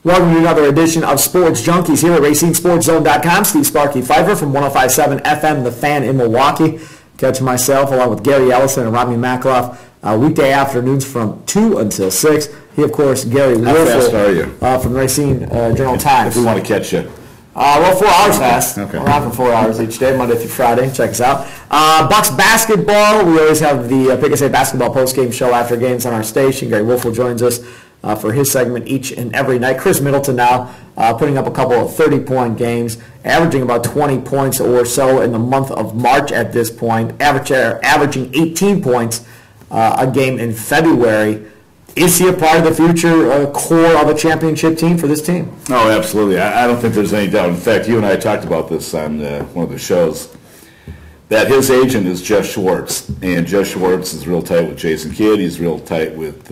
Welcome to another edition of Sports Junkies here at RacingSportsZone.com. Steve Sparky Fifer from 105.7 FM, The Fan in Milwaukee. Catch myself along with Gery Woelfel and Rodney Makloff weekday afternoons from 2 until 6. He, of course, Gery Woelfel. How fast are you? From Racing Journal Times. If we want to catch you. Well, 4 hours fast. Okay. We're on for 4 hours each day, Monday through Friday. Check us out. Bucks basketball. We always have the Pick and Say basketball postgame show after games on our station. Gery Woelfel joins us for his segment each and every night. Khris Middleton now putting up a couple of 30-point games, averaging about 20 points or so in the month of March at this point, averaging 18 points a game in February. Is he a part of the future core of a championship team for this team? Oh, absolutely. I don't think there's any doubt. In fact, you and I talked about this on one of the shows, that his agent is Jeff Schwartz, and Jeff Schwartz is real tight with Jason Kidd. He's real tight with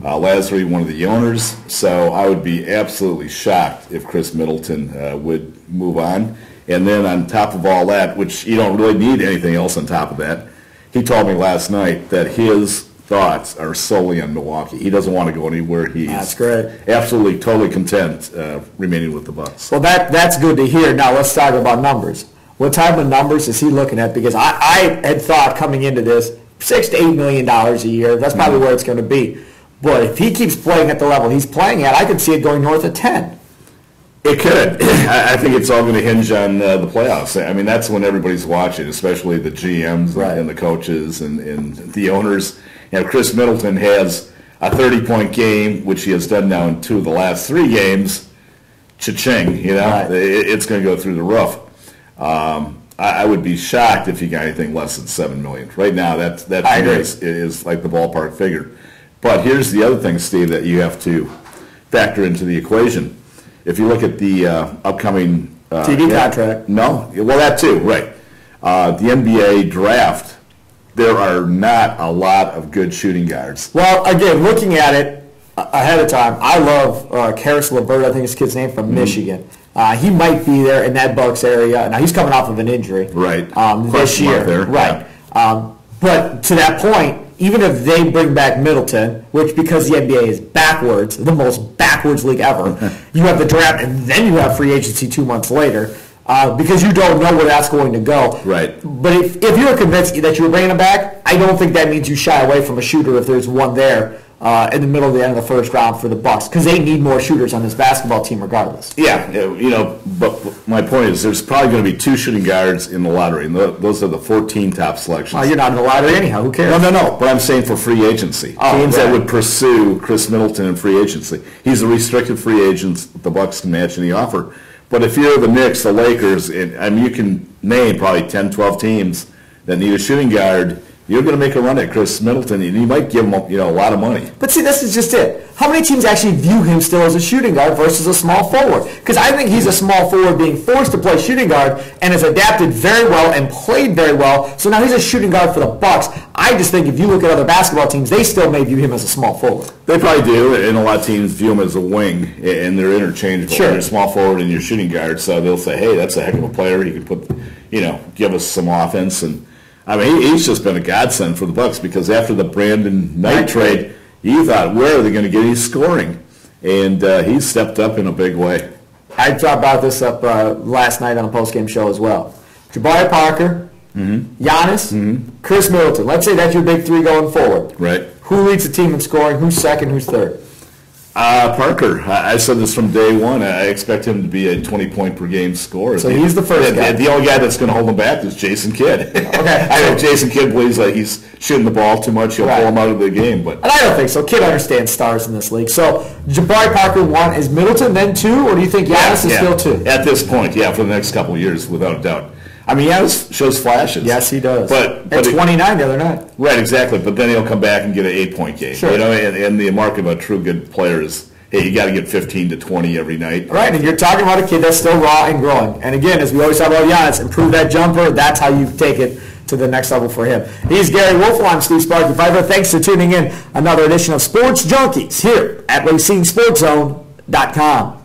Lazary, one of the owners. So I would be absolutely shocked if Khris Middleton would move on. And then on top of all that, which you don't really need anything else on top of that, he told me last night that his thoughts are solely on Milwaukee. He doesn't want to go anywhere. He's That's great. Absolutely, totally content remaining with the Bucks. Well, that's good to hear. Now let's talk about numbers. What type of numbers is he looking at? Because I had thought coming into this, $6 to $8 million a year. That's probably where it's going to be. But if he keeps playing at the level he's playing at, I could see it going north of 10. It could. I think it's all going to hinge on the playoffs. I mean, that's when everybody's watching, especially the GMs and the coaches and the owners. You know, Khris Middleton has a 30-point game, which he has done now in 2 of the last 3 games. Cha-ching, you know, it's going to go through the roof. I would be shocked if he got anything less than $7 million. Right now, that is like the ballpark figure. But here's the other thing, Steve, that you have to factor into the equation. If you look at the upcoming TV contract. No, well, that too, right. The NBA draft. There are not a lot of good shooting guards. Well, again, looking at it ahead of time, I love Khris Middleton, I think his kid's name, from Michigan. He might be there in that Bucks area. Now, he's coming off of an injury this year. Right. Yeah. But to that point, even if they bring back Middleton, which because the NBA is backwards, the most backwards league ever, you have the draft and then you have free agency 2 months later. Because you don't know where that's going to go. Right. But if you're convinced that you're bringing him back, I don't think that means you shy away from a shooter if there's one there in the middle of the end of the first round for the Bucks, because they need more shooters on this basketball team regardless. Yeah, you know, but my point is there's probably going to be 2 shooting guards in the lottery, and those are the 14 top selections. Well, you're not in the lottery anyhow. Who cares? No. But I'm saying for free agency. Teams that would pursue Khris Middleton in free agency. He's a restricted free agent. The Bucks can match any offer. But if you're the Knicks, the Lakers, you can name probably 10, 12 teams that need a shooting guard. You're going to make a run at Khris Middleton, and you might give him a lot of money. But see, this is just it. How many teams actually view him still as a shooting guard versus a small forward? Because I think he's a small forward being forced to play shooting guard and has adapted very well and played very well. So now he's a shooting guard for the Bucks. I just think if you look at other basketball teams, they still may view him as a small forward. They probably do, and a lot of teams view him as a wing, and they're interchangeable. Sure. You're a small forward and you're shooting guard, so they'll say, hey, that's a heck of a player. He can give us some offense. And I mean, he's just been a godsend for the Bucks, because after the Brandon Knight trade, you thought, where are they going to get any scoring? And he's stepped up in a big way. I brought this up last night on a postgame show as well. Jabari Parker, Giannis, Khris Middleton. Let's say that's your big 3 going forward. Right. Who leads the team in scoring? Who's second? Who's third? Parker. I said this from day one. I expect him to be a 20-point-per-game scorer. So he's the first guy. The only guy that's going to hold him back is Jason Kidd. Okay. I know Jason Kidd believes that he's shooting the ball too much. He'll pull him out of the game. But and I don't think so. Kidd understands stars in this league. So Jabari Parker 1. Is Middleton then 2? Or do you think Giannis is still 2? At this point, for the next couple of years, without a doubt. I mean, Giannis shows flashes. Yes, he does. But at 29 the other night. Right, exactly. But then he'll come back and get an 8-point game. Sure. And the mark of a true good player is, hey, you got to get 15 to 20 every night. Right, and you're talking about a kid that's still raw and growing. And again, as we always talk about Giannis, improve that jumper. That's how you take it to the next level for him. He's Gery Woelfel. I'm Steve Sparky Fifer. Thanks for tuning in. Another edition of Sports Junkies here at RacingSportsZone.com.